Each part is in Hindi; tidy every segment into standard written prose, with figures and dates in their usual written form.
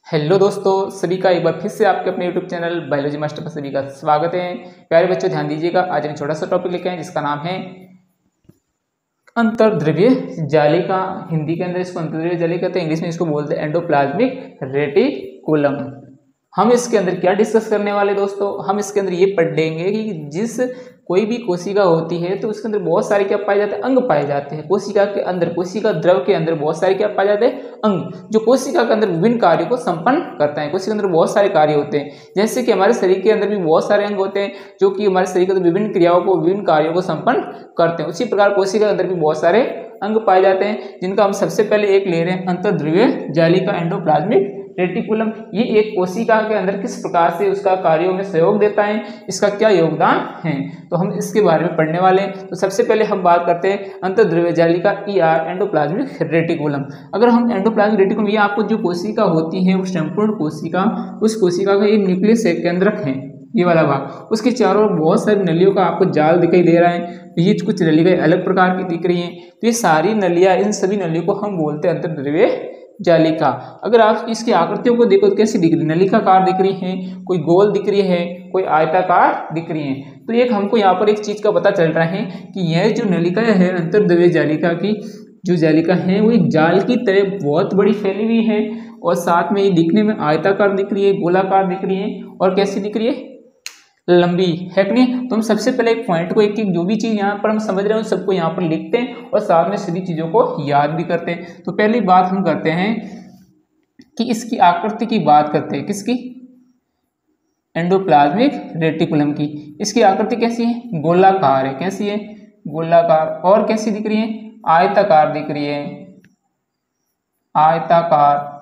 हेलो दोस्तों, सभी का एक बार फिर से आपके अपने यूट्यूब चैनल बायोलॉजी मास्टर पर सभी का स्वागत है। प्यारे बच्चों, ध्यान दीजिएगा। आज हम छोटा सा टॉपिक लेके आए जिसका नाम है अंतर्द्रव्य जालिका। हिंदी के अंदर इसको अंतर्द्रव्य जालिका कहते हैं, इंग्लिश में इसको बोलते हैं एंडोप्लाज्मिक रेटिकुलम। हम इसके अंदर क्या डिस्कस करने वाले दोस्तों, हम इसके अंदर ये पढ़ेंगे कि जिस कोई भी कोशिका होती है तो उसके अंदर बहुत सारे क्या पाए जाते हैं, अंग पाए जाते हैं। कोशिका के अंदर, कोशिका द्रव के अंदर बहुत सारे क्या पाए जाते हैं, अंग, जो कोशिका के अंदर विभिन्न कार्यों को संपन्न करता है। कोशिका के अंदर बहुत सारे कार्य होते हैं, जैसे कि हमारे शरीर के अंदर भी बहुत सारे अंग होते हैं जो कि हमारे शरीर के अंदर विभिन्न क्रियाओं को, विभिन्न कार्यों को संपन्न करते हैं। उसी प्रकार कोशिका के अंदर भी बहुत सारे अंग पाए जाते हैं, जिनका हम सबसे पहले एक ले रहे हैं अंतर्द्रव्य जालिका एंडोप्लाज्मिक रेटिकुलम। ये एक कोशिका के अंदर किस प्रकार से उसका कार्यों में सहयोग देता है, इसका क्या योगदान है, तो हम इसके बारे में पढ़ने वाले हैं। तो सबसे पहले हम बात करते हैं अंतर्द्रव्य जालिका एंडोप्लाज्मिक रेटिकुलम। अगर हम एंडोप्लाज्मिक रेटिकुलम, ये आपको जो कोशिका होती है वो संपूर्ण कोशिका, उस कोशिका का एक न्यूक्लियस केंद्रक है, ये वाला भाग, उसके चारों ओर बहुत सारी नलियों का आपको जाल दिखाई दे रहा है। ये कुछ नलियां अलग प्रकार की दिख रही हैं, तो ये सारी नलियां, इन सभी नलियों को हम बोलते हैं अंतर्द्रव्य जालिका। अगर आप इसकी आकृतियों को देखो तो कैसी दिख रही है, नलिकाकार दिख रही है, कोई गोल दिख रही है, कोई आयताकार दिख रही है। तो एक हमको यहाँ पर एक चीज का पता चल रहा है कि यह जो नलिका है अंतर्द्रव्य जालिका की जो जालिका है वो एक जाल की तरह बहुत बड़ी फैली हुई है, और साथ में ये दिखने में आयताकार दिख रही है, गोलाकार दिख रही है, और कैसी दिख रही है, लंबी है कि नहीं। तो हम सबसे पहले एक पॉइंट को, एक जो भी चीज यहाँ पर हम समझ रहे हैं उन सबको यहाँ पर लिखते हैं और साथ में सभी चीजों को याद भी करते हैं। तो पहली बात हम करते हैं कि इसकी आकृति की बात करते हैं, किसकी, एंडोप्लाज्मिक रेटिकुलम की। इसकी आकृति कैसी है, गोलाकार है, कैसी है, गोलाकार। और कैसी दिख रही है, आयताकार दिख रही है, आयताकार।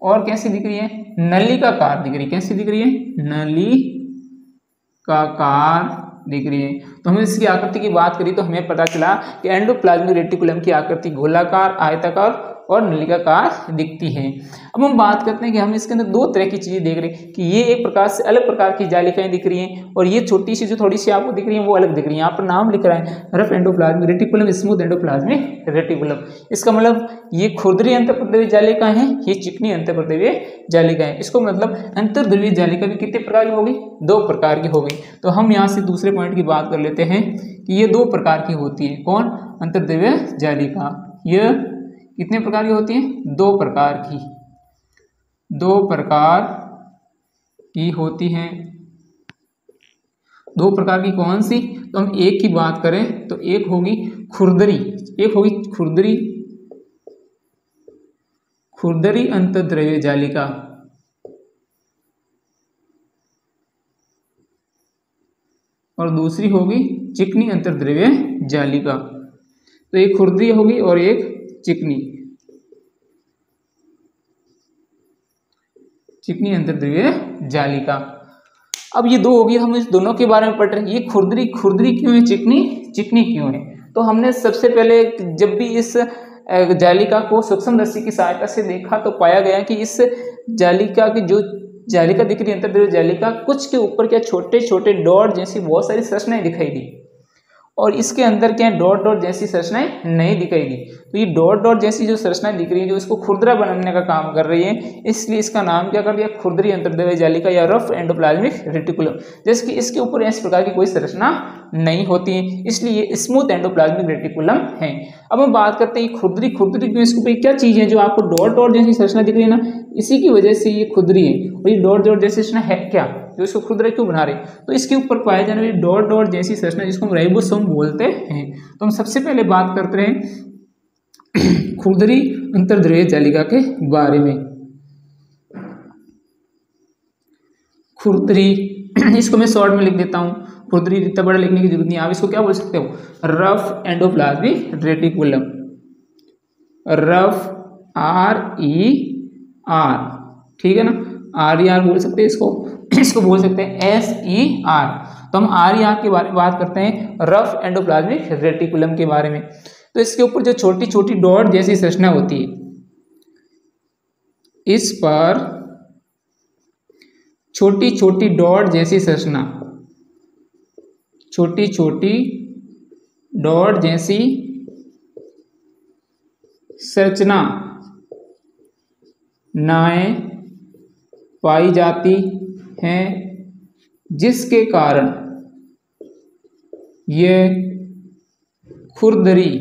और कैसी दिख रही है, नलिकाकार दिख रही है, कैसी दिख रही है, नलिकाकार दिख रही है। तो हम इसकी आकृति की बात करी तो हमें पता चला कि एंडोप्लाज्मिक रेटिकुलम की आकृति गोलाकार, आयताकार और नलिकाकार दिखती है। अब हम बात करते हैं कि हम इसके अंदर दो तरह की चीजें देख रहे हैं कि ये एक प्रकार से अलग प्रकार की जालिकाएं दिख रही हैं, और ये छोटी सी जो थोड़ी सी आपको दिख रही है वो अलग दिख रही है। यहाँ पर नाम लिख रहा है rough endoplasmic reticulum, smooth endoplasmic reticulum. इसका मतलब ये खुरदरी अंतःप्रद्रव्य जालिका है, ये चिकनी अंतःप्रद्रव्य जालिका है। इसको मतलब अंतर्द्रव्य जालिका भी कितने प्रकार की होगी, दो प्रकार की होगी। तो हम यहाँ से दूसरे पॉइंट की बात कर लेते हैं कि ये दो प्रकार की होती है। कौन, अंतर्द्रव्य जालिका, ये कितने प्रकार की होती हैं, दो प्रकार की, दो प्रकार की होती हैं। दो प्रकार की कौन सी, तो हम एक की बात करें तो एक होगी खुरदरी, एक होगी खुरदरी, खुरदरी अंतर्द्रव्य जालिका, और दूसरी होगी चिकनी अंतर्द्रव्य जालिका। तो एक खुरदरी होगी और एक चिकनी, चिकनी अंतर्द्रव्य जालिका। अब ये दो होगी, हम इस दोनों के बारे में पढ़ रहे हैं। ये खुरदरी, खुरदरी क्यों है, चिकनी, चिकनी क्यों है। तो हमने सबसे पहले जब भी इस जालिका को सूक्ष्मदर्शी की सहायता से देखा तो पाया गया कि इस जालिका की जो जालिका दिख रही है अंतर्द्रव्य जालिका, कुछ के ऊपर क्या छोटे छोटे डॉट जैसी बहुत सारी संरचनाएं दिखाई दी, और इसके अंदर क्या डॉट डॉट जैसी संरचनाएं नहीं दिखाई दी। तो ये डॉट डॉट जैसी जो संरचनाएं दिख रही है जो इसको खुरदरा बनाने का काम कर रही है, इसलिए इसका नाम क्या कर दिया, खुरदरी अंतर्द्रव्य जालिका या रफ एंडोप्लाज्मिक रेटिकुलम। जैसे कि इसके ऊपर इस प्रकार की कोई संरचना नहीं होती है, इसलिए ये स्मूथ एंडोप्लाज्मिक रेटिकुलम है। अब हम बात करते हैं खुरदरी, खुरदरी क्यों, इसके ऊपर क्या चीज है जो आपको डॉट डॉट जैसी संरचना दिख रही है ना, इसी की वजह से ये खुरदरी है। और ये डॉट डॉट जैसी संरचना है क्या, जो इसको खुरदरा क्यों बना रहे, तो इसके ऊपर पाए जाने वाली डॉट डॉट जैसी संरचना जिसको हम राइबोसोम बोलते हैं। तो हम सबसे पहले बात करते हैं खुरदरी अंतर्द्रव्य जालिका के बारे में। खुरदरी, इसको मैं शॉर्ट में लिख देता हूँ, खुरदरी, इतना बड़ा लिखने की जरूरत नहीं, आप इसको क्या बोल सकते हो, rough endoplasmic reticulum, rough, RER, ठीक है ना, RER बोल सकते हैं इसको, इसको बोल सकते हैं SER। तो हम RER के बारे में बात करते हैं, रफ एंडोप्लाज्मिक रेटिकुलम के बारे में। तो इसके ऊपर जो छोटी छोटी डॉट जैसी संरचना होती है, इस पर छोटी छोटी डॉट जैसी संरचना, छोटी छोटी डॉट जैसी संरचना नाएं पाई जाती हैं, जिसके कारण ये खुरदरी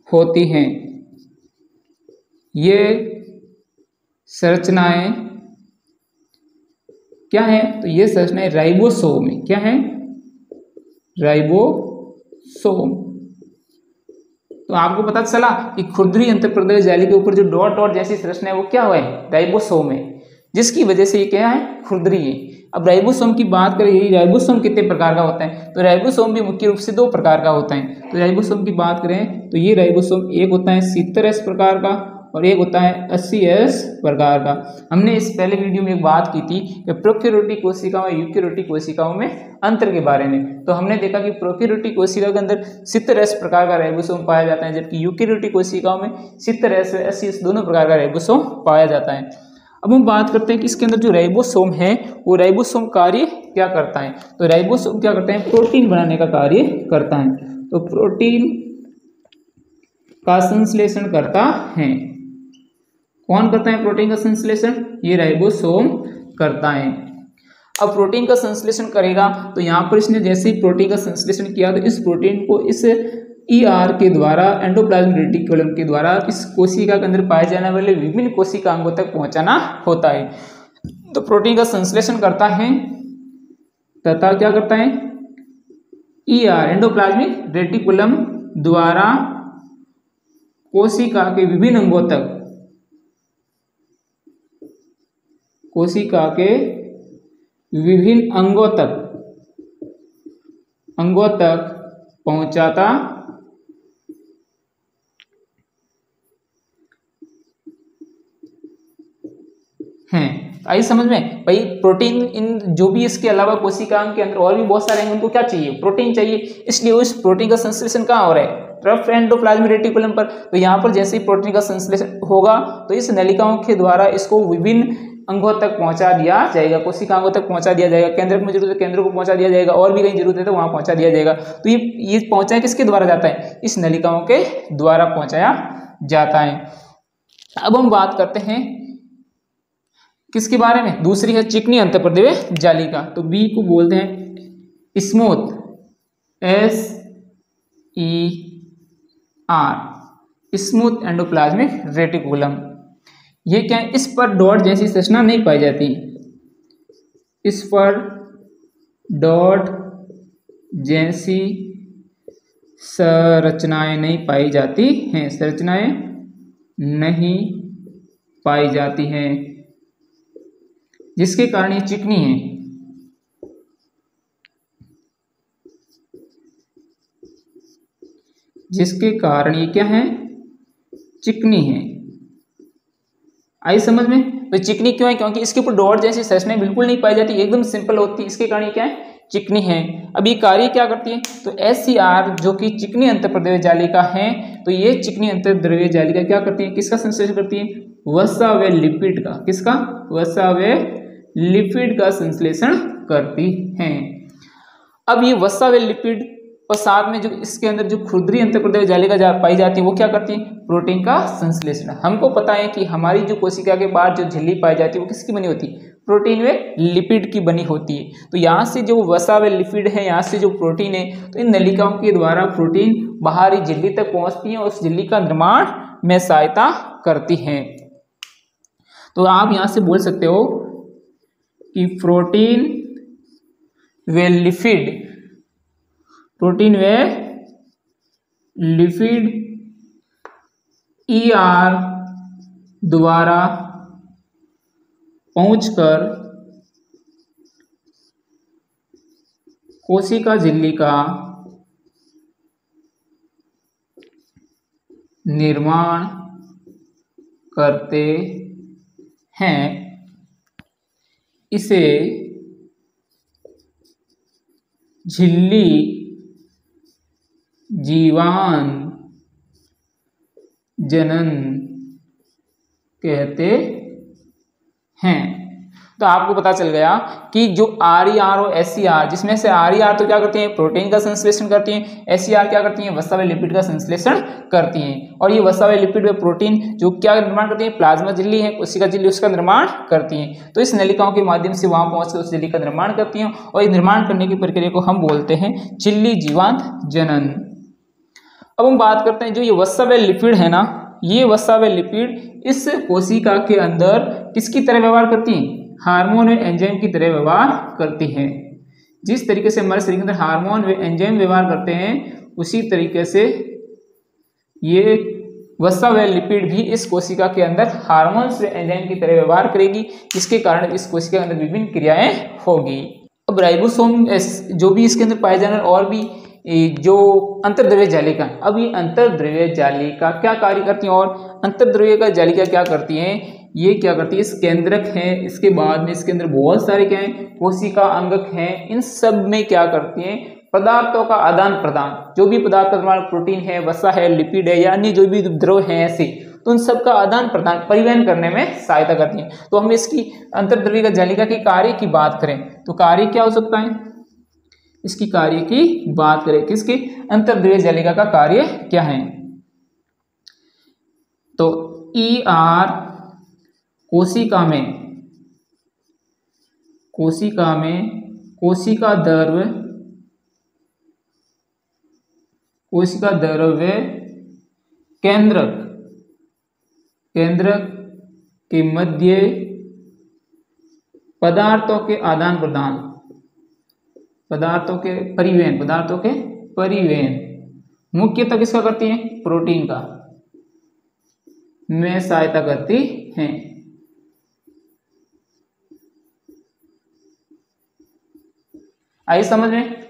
होती हैं। ये संरचनाएं क्या है? तो ये संरचनाएं राइबोसोम है। क्या है? राइबोसोम। तो आपको पता चला कि खुरदरी अंतःप्रदेश जाली के ऊपर जो डॉट डॉट जैसी संरचना है वो क्या है? राइबोसोम है, जिसकी वजह से ये क्या है? खुरदरी है। अब राइबोसोम की बात करें, ये राइबोसोम कितने प्रकार का होता है? तो राइबोसोम भी मुख्य रूप से 2 प्रकार का होता है। तो राइबोसोम की बात करें तो ये राइबोसोम एक होता है 70S प्रकार का और एक होता है 80S प्रकार का। हमने इस पहले वीडियो में एक बात की थी कि प्रोकैरियोटिक कोशिकाओं और यूकैरियोटिक कोशिकाओं में अंतर के बारे में। तो हमने देखा कि प्रोकैरियोटिक कोशिका के अंदर 70S प्रकार का राइबोसोम पाया जाता है, जबकि यूकैरियोटिक कोशिकाओं में 70S और 80S दोनों प्रकार का राइबोसोम पाया जाता है। अब हम बात करते हैं कि इसके अंदर जो राइबोसोम है वो राइबोसोम कार्य क्या करता है। तो राइबोसोम क्या करते हैं? प्रोटीन बनाने का कार्य करता है। तो प्रोटीन का संश्लेषण करता है। कौन करता है प्रोटीन का संश्लेषण? ये राइबोसोम करता है। अब प्रोटीन का संश्लेषण करेगा तो यहाँ पर इसने जैसे ही प्रोटीन का संश्लेषण किया तो इस प्रोटीन को इस ER के द्वारा, एंडोप्लाज्मिक रेटिकुलम के द्वारा, इस कोशिका के अंदर पाए जाने वाले विभिन्न कोशिका अंगों तक पहुंचाना होता है। तो प्रोटीन का संश्लेषण करता है तथा क्या करता है? ER, एंडोप्लाज्मिक रेटिकुलम द्वारा कोशिका के विभिन्न अंगों तक, कोशिका के विभिन्न अंगों तक पहुंचाता है। आई समझ में? भाई प्रोटीन इन जो भी इसके अलावा कोशिका के अंदर और भी बहुत सारे हैं, उनको क्या चाहिए? प्रोटीन चाहिए। इसलिए उस प्रोटीन का संश्लेषण कहाँ हो रहा है? रफ एंडोप्लाज्मिक रेटिकुलम पर। तो यहाँ पर जैसे ही प्रोटीन का संश्लेषण होगा तो इस नलिकाओं के द्वारा इसको विभिन्न अंगों तक पहुंचा दिया जाएगा, कोशिका अंगों तक पहुंचा दिया जाएगा। केंद्र में जरूरत है केंद्र को पहुंचा दिया जाएगा, और भी कहीं जरूरत है तो वहां पहुंचा दिया जाएगा। तो ये पहुंचाया किसके द्वारा जाता है? इस नलिकाओं के द्वारा पहुंचाया जाता है। अब हम बात करते हैं किसके बारे में? दूसरी है चिकनी अंतःप्रदेश जालिका। तो बी को बोलते हैं smooth, SER, smooth endoplasmic reticulum. ये क्या है? इस पर डॉट जैसी संरचना नहीं पाई जाती, इस पर डॉट जैसी संरचनाएं नहीं पाई जाती हैं, संरचनाएं नहीं पाई जाती हैं, जिसके कारण ये चिकनी है। जिसके कारण ये क्या है? चिकनी है। आई समझ में? तो चिकनी क्यों है? क्योंकि इसके ऊपर डॉट जैसी संरचनाएं बिल्कुल नहीं पाई जाती, एकदम सिंपल होती है, इसके कारण ये क्या है? चिकनी है। अब ये कार्य क्या करती है? तो SER जो कि चिकनी अंतःप्रदेश जालिका है, तो ये चिकनी अंतःप्रदेश जालिका क्या करती है? किसका संश्लेषण करती है? वसा व लिपिड का। किसका? वसा व लिपिड का संश्लेषण करती हैं। अब ये वसा व लिपिड और साथ में जो इसके अंदर जो खुरदरी अंतःप्रदेश जालिका पाई जाती है वो क्या करती है? प्रोटीन का संश्लेषण। हमको पता है कि हमारी जो कोशिका के बाहर जो झिल्ली पाई जाती है वो किसकी बनी होती है? प्रोटीन व लिपिड की बनी होती है। तो यहाँ से जो वसा व लिपिड है, यहाँ से जो प्रोटीन है, तो इन नलिकाओं के द्वारा प्रोटीन बाहरी झिल्ली तक पहुँचती है और उस झिल्ली का निर्माण में सहायता करती है। तो आप यहाँ से बोल सकते हो कि प्रोटीन व लिपिड, प्रोटीन व लिपिड ER द्वारा पहुंचकर कोशिका झिल्ली का निर्माण करते हैं। इसे झिल्ली जीवान जनन कहते हैं। तो आपको पता चल गया कि जो RER और SER, जिसमें से RER तो क्या करती है, प्रोटीन का संश्लेषण करती हैं, SER क्या करती है, वसा व लिपिड का संश्लेषण करती हैं। और ये वसा व लिपिड व प्रोटीन जो क्या निर्माण करती है, प्लाज्मा झिल्ली है, कोशिका झिल्ली, उसका निर्माण करती हैं। तो इस नलिकाओं के माध्यम से वहां पहुंचकर उस झिल्ली का निर्माण करती हैं और इस निर्माण करने की प्रक्रिया को हम बोलते हैं झिल्ली जीवांत जनन। अब हम बात करते हैं जो ये वसा व लिपिड है ना, ये वसा व लिपिड इस कोशिका के अंदर किसकी तरह व्यवहार करती हैं, हार्मोन व एंजाइम की तरह व्यवहार करती हैं। जिस तरीके से हमारे शरीर के अंदर हार्मोन व एंजाइम व्यवहार करते हैं, उसी तरीके से ये वसा व लिपिड भी इस कोशिका के अंदर हार्मोन्स व एंजाइम की तरह व्यवहार करेगी, जिसके कारण इस कोशिका के अंदर विभिन्न क्रियाएं होगी। अब राइबोसोम जो भी इसके अंदर पाए जाने और भी जो अंतर्द्रव्य जालिका, अब ये अंतर्द्रव्य जालिका क्या कार्य करती हैं और अंतर्द्रव्य जालिका क्या करती हैं, ये क्या करती है, इस केंद्रक है, इसके बाद में इसके अंदर बहुत सारे क्या हैं, कोशिका अंगक हैं, इन सब में क्या करती हैं, पदार्थों का आदान प्रदान, जो भी पदार्थ का निर्माण प्रोटीन है, वसा है, लिपिड है या अन्य जो भी द्रव हैं ऐसे, तो उन सब का आदान प्रदान परिवहन करने में सहायता करती हैं। तो हम इसकी अंतर्द्रव्य जालिका के कार्य की बात करें तो कार्य क्या हो सकता है, इसकी कार्य की बात करें, किसकी, अंतर्द्रव्य जालिका का कार्य क्या है। तो ER कोशिका में कोशिका द्रव्य केंद्रक के मध्य पदार्थों के आदान प्रदान, पदार्थों के परिवहन मुख्यतः किसका करती हैं, प्रोटीन का में सहायता करती हैं। आइए समझ में।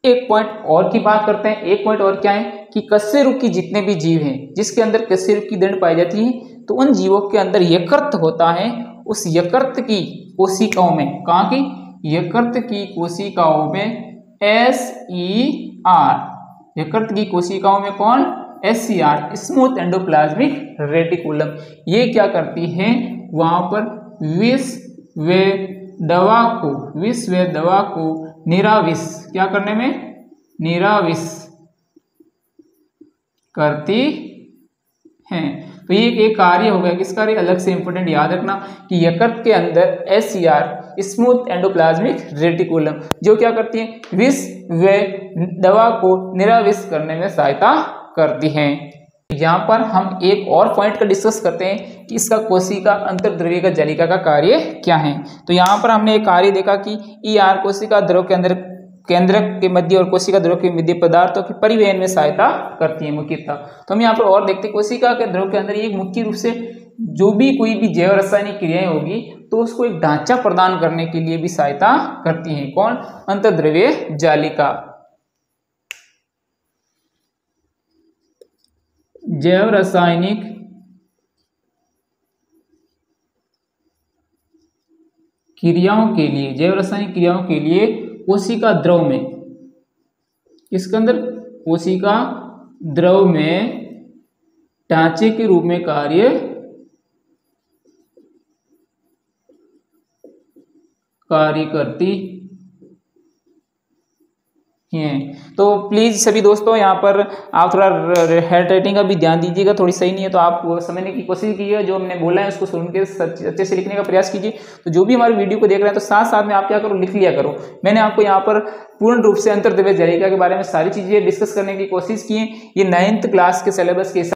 एक पॉइंट और की बात करते हैं। एक पॉइंट और क्या है कि कशेरुक की जितने भी जीव हैं जिसके अंदर कशेरुक की दंड पाई जाती है, तो उन जीवों के अंदर यकृत होता है। उस यकृत की कोशिकाओं में, कहाँ की, यकृत की कोशिकाओं में SER, यकृत की कोशिकाओं में कौन, SER, स्मूथ एंडोप्लाज्मिक रेटिकुलम, ये क्या करती हैं, वहां पर विष व दवा को निराविष, क्या करने में, निराविष करती हैं। तो ये एक कार्य हो गया, किस कार्य, अलग से इंपॉर्टेंट याद रखना कि यकृत के अंदर SER, स्मूथ एंडोप्लाज्मिक रेटिकुलम, जो क्या करती है, विष व दवा को निराविष करने में सहायता करती हैं। यहाँ पर हम एक और पॉइंट का डिस्कस करते हैं कि इसका कोशिका अंतर्द्रव्य जालिका का कार्य क्या है। तो यहाँ पर हमने एक कार्य देखा कि ER कोशिका द्रव के अंदर केंद्रक के मध्य और कोशिका द्रव के मध्य पदार्थों के परिवहन में सहायता करती है मुख्यतः। तो हम यहाँ पर और देखते हैं कोशिका के द्रव के अंदर ये मुख्य रूप से जो भी कोई भी जैव रासायनिक क्रियाएं होगी तो उसको एक ढांचा प्रदान करने के लिए भी सहायता करती है। कौन, अंतर्द्रव्य जालिका। जैव रासायनिक क्रियाओं के लिए कोशिका द्रव में, इसके अंदर कोशिका द्रव में ढांचे के रूप में कार्य करती हैं। तो प्लीज सभी दोस्तों यहाँ पर आप थोड़ा हेड राइटिंग का भी ध्यान दीजिएगा, थोड़ी सही नहीं है तो आप समझने की कोशिश कीजिए, जो हमने बोला है उसको सुन के अच्छे से लिखने का प्रयास कीजिए। तो जो भी हमारे वीडियो को देख रहे हैं तो साथ साथ में आप क्या करो, लिख लिया करो। मैंने आपको यहाँ पर पूर्ण रूप से अंतर्द्रव्य जालिका के बारे में सारी चीजें डिस्कस करने की कोशिश की है। ये 9th क्लास के सिलेबस के